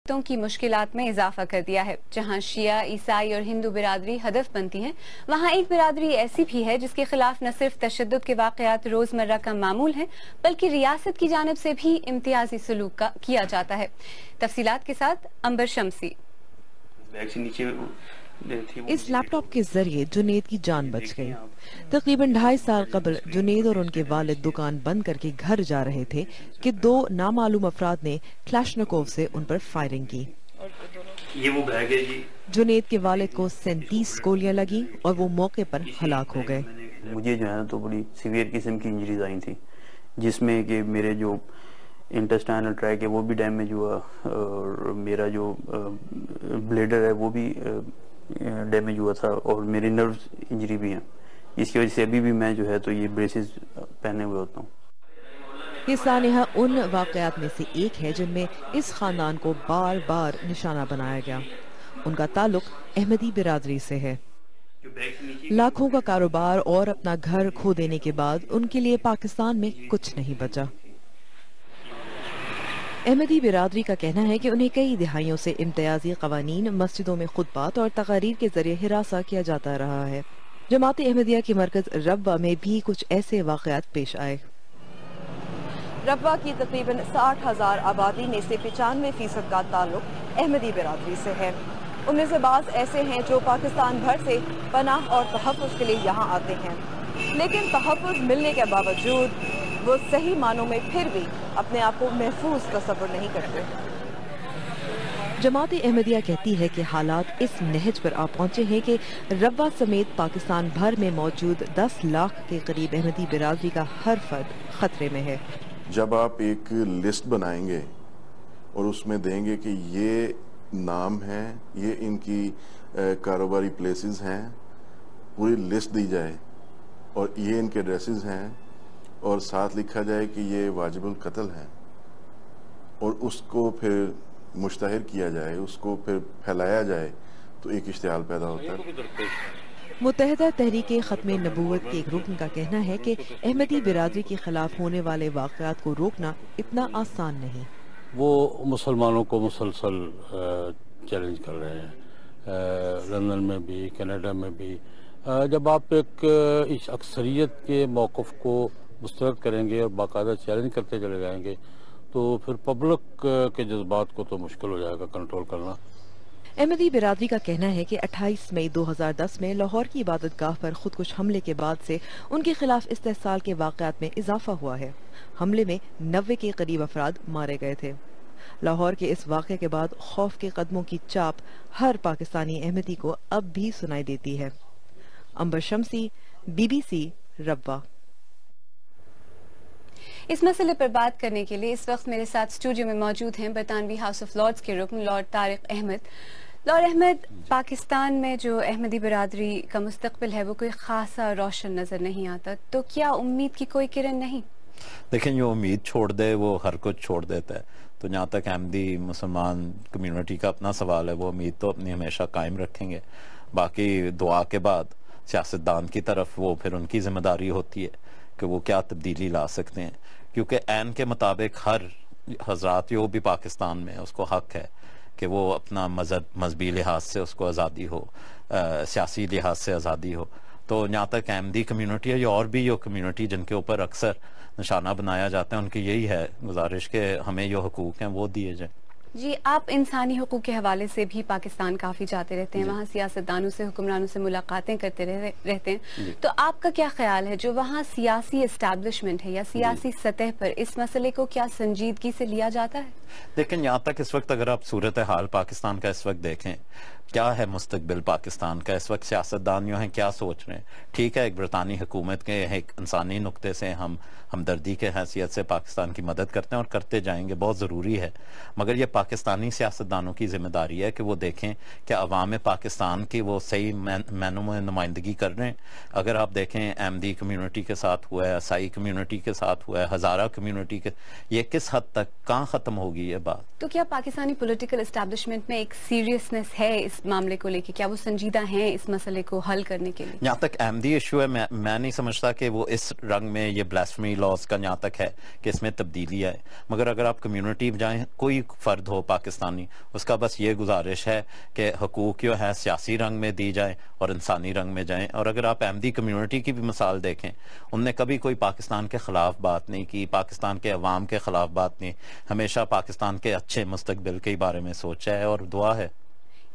کی مشکلات میں اضافہ کر دیا ہے۔ جہاں شیعہ، عیسائی اور ہندو برادری ہدف بنتی ہیں، وہاں ایک برادری ایسی بھی ہے جس کے خلاف نہ صرف تشدد کے واقعات روزمرہ کا معمول ہیں بلکہ ریاست کی جانب سے بھی امتیازی سلوک کیا جاتا ہے۔ تفصیلات کے ساتھ عنبر شمسی۔ اس لیپ ٹاپ کے ذریعے جنید کی جان بچ گئی۔ تقریباً 2.5 سال قبل جنید اور ان کے والد دکان بند کر کے گھر جا رہے تھے کہ 2 نامعلوم افراد نے کلاشنکوف سے ان پر فائرنگ کی۔ یہ وہ بیگ ہے جی۔ جنید کے والد کو 37 گولیاں لگیں اور وہ موقع پر ہلاک ہو گئے۔ مجھے جو ہے نا تو بڑی سیویئر قسم کی انجریز آئی تھی، جس میں کہ میرے جو انٹسٹائنل ٹریک ہے وہ بھی ڈیمیج ہوا اور میرا جو بلیڈر ہے وہ بھی ڈیمیج ہوا تھا اور میری نروز انجری بھی ہیں۔ اس کی وجہ سے ابھی بھی میں جو ہے تو یہ بریسز پہنے ہوئے ہوتا ہوں۔ یہ سانحہ ان واقعات میں سے ایک ہے جن میں اس خاندان کو بار بار نشانہ بنایا گیا۔ ان کا تعلق احمدی برادری سے ہے۔ لاکھوں کا کاروبار اور اپنا گھر کھو دینے کے بعد ان کے لیے پاکستان میں کچھ نہیں بچا۔ احمدی برادری کا کہنا ہے کہ انہیں کئی دہائیوں سے امتیازی قوانین، مسجدوں میں خطبات اور تقاریر کے ذریعے ہراساں کیا جاتا رہا ہے۔ جماعت احمدیہ کے مرکز ربوہ میں بھی کچھ ایسے واقعات پیش آئے۔ ربوہ کی تقریباً 60,000 آبادی میں سے 95% کا تعلق احمدی برادری سے ہے۔ ان میں سے بعض ایسے ہیں جو پاکستان بھر سے پناہ اور تحفظ کے لیے یہاں آتے ہیں، لیکن تحفظ ملنے کے باوجود وہ صحیح معنوں میں پھر بھی اپنے آپ کو محفوظ تصور نہیں کرتے۔ جماعت احمدیہ کہتی ہے کہ حالات اس نہج پر آ پہنچے ہیں کہ ربوہ سمیت پاکستان بھر میں موجود 10 لاکھ کے قریب احمدی برادری کا ہر فرد خطرے میں ہے۔ جب آپ ایک لسٹ بنائیں گے اور اس میں دیں گے کہ یہ نام ہیں، یہ ان کی کاروباری پلیسز ہیں، پوری لسٹ دی جائے اور یہ ان کے ایڈریسز ہیں اور ساتھ لکھا جائے کہ یہ واجب القتل ہیں اور اس کو پھر مشتہر کیا جائے، اس کو پھر پھیلایا جائے، تو ایک اشتعال پیدا ہوتا ہے۔ متحدہ تحریک ختم نبوت کے ایک رکن کا کہنا ہے کہ احمدی برادری کے خلاف ہونے والے واقعات کو روکنا اتنا آسان نہیں۔ وہ مسلمانوں کو مسلسل چیلنج کر رہے ہیں، لندن میں بھی، کینیڈا میں بھی۔ جب آپ ایک اکثریت کے موقف کو مسترد کریں گے اور باقاعدہ چیلنج کرتے چلے جائیں گے تو پھر پبلک کے جذبات کو تو مشکل ہو جائے گا کنٹرول کرنا۔ احمدی برادری کا کہنا ہے کہ 28 مئی 2010 میں لاہور کی عبادت گاہ پر خودکش حملے کے بعد سے ان کے خلاف استحصال کے واقعات میں اضافہ ہوا ہے۔ حملے میں 90 کے قریب افراد مارے گئے تھے۔ لاہور کے اس واقعے کے بعد خوف کے قدموں کی چاپ ہر پاکستانی احمدی کو اب بھی سنائی دیتی ہے۔ عنبر شمسی، BBC ربوہ۔ اس مسئلے پر بات کرنے کے لیے اس وقت میرے ساتھ اسٹوڈیو میں موجود ہیں برطانوی ہاؤس آف لارڈز کے رکن لارڈ طارق احمد۔ لارڈ احمد، پاکستان میں جو احمدی برادری کا مستقبل ہے وہ کوئی خاصا روشن نظر نہیں آتا، تو کیا امید کی کوئی کرن نہیں؟ دیکھیں، جو امید چھوڑ دے وہ ہر کچھ چھوڑ دیتا ہے، تو جہاں تک احمدی مسلمان کمیونٹی کا اپنا سوال ہے وہ امید تو اپنی ہمیشہ قائم رکھیں گے۔ باقی دعا کے بعد سیاستدان کی طرف وہ پھر ان کی ذمہ داری ہوتی ہے کہ وہ کیا تبدیلی لا سکتے ہیں، کیونکہ عین کے مطابق ہر حضرات جو بھی پاکستان میں اس کو حق ہے کہ وہ اپنا مذہبی لحاظ سے اس کو آزادی ہو، سیاسی لحاظ سے آزادی ہو۔ تو جہاں تک احمدی کمیونٹی ہے یا اور بھی جو کمیونٹی جن کے اوپر اکثر نشانہ بنایا جاتا ہے، ان کی یہی ہے گزارش کہ ہمیں جو حقوق ہیں وہ دیے جائیں۔ جی، آپ انسانی حقوق کے حوالے سے بھی پاکستان کافی جاتے رہتے ہیں، وہاں سیاستدانوں سے، حکمرانوں سے ملاقاتیں کرتے رہتے ہیں، تو آپ کا کیا خیال ہے جو وہاں سیاسی اسٹیبلشمنٹ ہے یا سیاسی سطح پر اس مسئلے کو کیا سنجیدگی سے لیا جاتا ہے؟ لیکن یہاں تک اس وقت اگر آپ صورتحال پاکستان کا اس وقت دیکھیں، کیا ہے مستقبل پاکستان کا اس وقت، سیاستدان جو ہیں کیا سوچ رہے ہیں؟ ٹھیک ہے، ایک برطانوی حکومت کے ایک انسانی نقطے سے ہم ہمدردی کے حیثیت سے پاکستان کی مدد کرتے ہیں اور کرتے جائیں گے، بہت ضروری ہے، مگر یہ پاکستانی سیاستدانوں کی ذمہ داری ہے کہ وہ دیکھیں کہ عوام پاکستان کی وہ صحیح معنوں میں نمائندگی کر رہے ہیں۔ اگر آپ دیکھیں احمدی کمیونٹی کے ساتھ ہوا ہے، عیسائی کمیونٹی کے ساتھ ہوا ہے، ہزارہ کمیونٹی کے، یہ کس حد تک کہاں ختم ہوگی یہ بات؟ تو کیا پاکستانی پولیٹیکل اسٹیبلشمنٹ میں ایک سیریسنس ہے اس معاملے کو لے کے؟ کیا وہ سنجیدہ ہیں اس مسئلے کو حل کرنے کے لیے؟ جہاں تک احمدی ایشو ہے، میں نہیں سمجھتا کہ وہ اس رنگ میں یہ بلاسفمی لاز کا جہاں تک ہے کہ اس میں تبدیلی آئے. مگر اگر آپ کمیونٹی جائیں، کوئی فرد ہو پاکستانی، اس کا بس یہ گزارش ہے کہ حقوق جو ہے سیاسی رنگ میں دی جائیں اور انسانی رنگ میں جائیں. اور اگر آپ احمدی کمیونٹی کی بھی مثال دیکھیں، ان نے کبھی کوئی پاکستان کے خلاف بات نہیں کی، پاکستان کے عوام کے خلاف بات نہیں، ہمیشہ پاکستان کے اچھے مستقبل کے بارے میں سوچا ہے اور دعا ہے.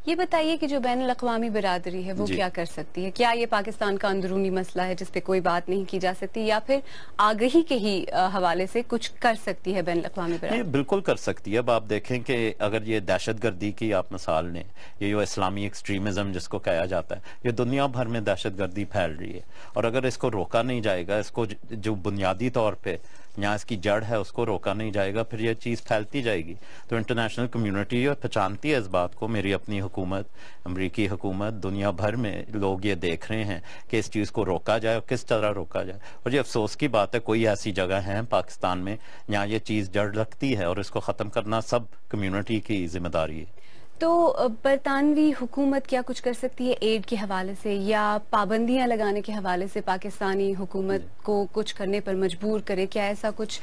یہ بتائیے کہ جو بین الاقوامی برادری ہے وہ کیا کر سکتی ہے؟ کیا یہ پاکستان کا اندرونی مسئلہ ہے جس پہ کوئی بات نہیں کی جا سکتی، یا پھر آگہی کے ہی حوالے سے کچھ کر سکتی ہے بین الاقوامی برادری؟ بالکل کر سکتی ہے. اب آپ دیکھیں کہ اگر یہ دہشت گردی کی آپ مثال لیں، یہ جو اسلامی ایکسٹریمزم جس کو کہا جاتا ہے، یہ دنیا بھر میں دہشت گردی پھیل رہی ہے، اور اگر اس کو روکا نہیں جائے گا، اس کو جو بنیادی طور پہ یہاں اس کی جڑ ہے اس کو روکا نہیں جائے گا، پھر یہ چیز پھیلتی جائے گی. تو انٹرنیشنل کمیونٹی پہچانتی ہے اس بات کو. میری اپنی حکومت، امریکی حکومت، دنیا بھر میں لوگ یہ دیکھ رہے ہیں کہ اس چیز کو روکا جائے اور کس طرح روکا جائے. اور یہ افسوس کی بات ہے، کوئی ایسی جگہ ہے پاکستان میں جہاں یہ چیز جڑ رکھتی ہے، اور اس کو ختم کرنا سب کمیونٹی کی ذمہ داری ہے. تو برطانوی حکومت کیا کچھ کر سکتی ہے ایڈ کے حوالے سے، یا پابندیاں لگانے کے حوالے سے پاکستانی حکومت کو کچھ کرنے پر مجبور کرے؟ کیا ایسا کچھ؟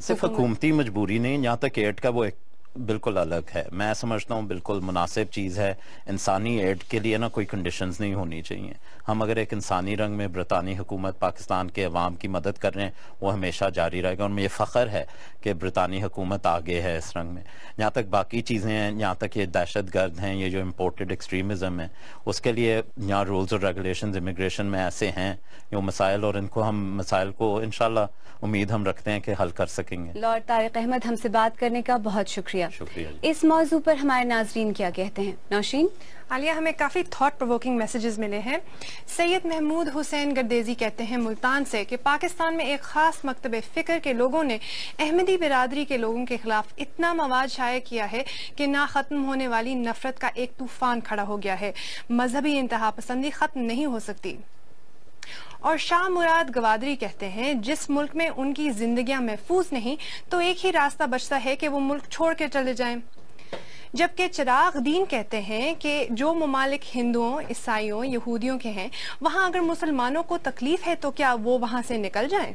صرف حکومتی مجبوری نہیں، جہاں تک ایڈ کا وہ ایک بالکل الگ ہے. میں سمجھتا ہوں بالکل مناسب چیز ہے. انسانی ایڈ کے لیے کوئی کنڈیشنز نہیں ہونی چاہیے. ہم اگر ایک انسانی رنگ میں برطانوی حکومت پاکستان کے عوام کی مدد کر رہے ہیں، وہ ہمیشہ جاری رہے گا. اور مجھے فخر ہے کہ برطانوی حکومت آگے ہے اس رنگ میں. جہاں تک باقی چیزیں ہیں، جہاں تک یہ دہشت گرد ہیں، یہ جو امپورٹڈ ایکسٹریمزم ہے، اس کے لیے یہاں رولز اور ریگولیشنز امیگریشن میں ایسے ہیں جو مسائل، اور ان کو ہم مسائل کو انشاءاللہ امید ہم رکھتے ہیں کہ حل کر سکیں گے. لارڈ طارق احمد، ہم سے بات کرنے کا بہت شکریہ. شکریہ. اس موضوع پر ہمارے ناظرین کیا کہتے ہیں؟ نوشین؟ عالیہ، ہمیں کافی تھاٹ پرووکنگ میسیجز ملے ہیں. سید محمود حسین گردیزی کہتے ہیں ملتان سے کہ پاکستان میں ایک خاص مکتب فکر کے لوگوں نے احمدی برادری کے لوگوں کے خلاف اتنا مواد شائع کیا ہے کہ نہ ختم ہونے والی نفرت کا ایک طوفان کھڑا ہو گیا ہے. مذہبی انتہا پسندی ختم نہیں ہو سکتی. اور شاہ مراد گوادری کہتے ہیں جس ملک میں ان کی زندگیاں محفوظ نہیں تو ایک ہی راستہ بچتا ہے کہ وہ ملک چھوڑ کے چلے جائیں. جبکہ چراغ دین کہتے ہیں کہ جو ممالک ہندوؤں، عیسائیوں، یہودیوں کے ہیں، وہاں اگر مسلمانوں کو تکلیف ہے تو کیا وہ وہاں سے نکل جائیں.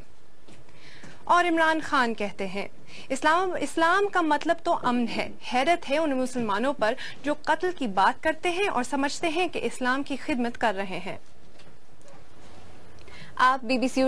اور عمران خان کہتے ہیں اسلام کا مطلب تو امن ہے. حیرت ہے ان مسلمانوں پر جو قتل کی بات کرتے ہیں اور سمجھتے ہیں کہ اسلام کی خدمت کر رہے ہیں. آپ BBC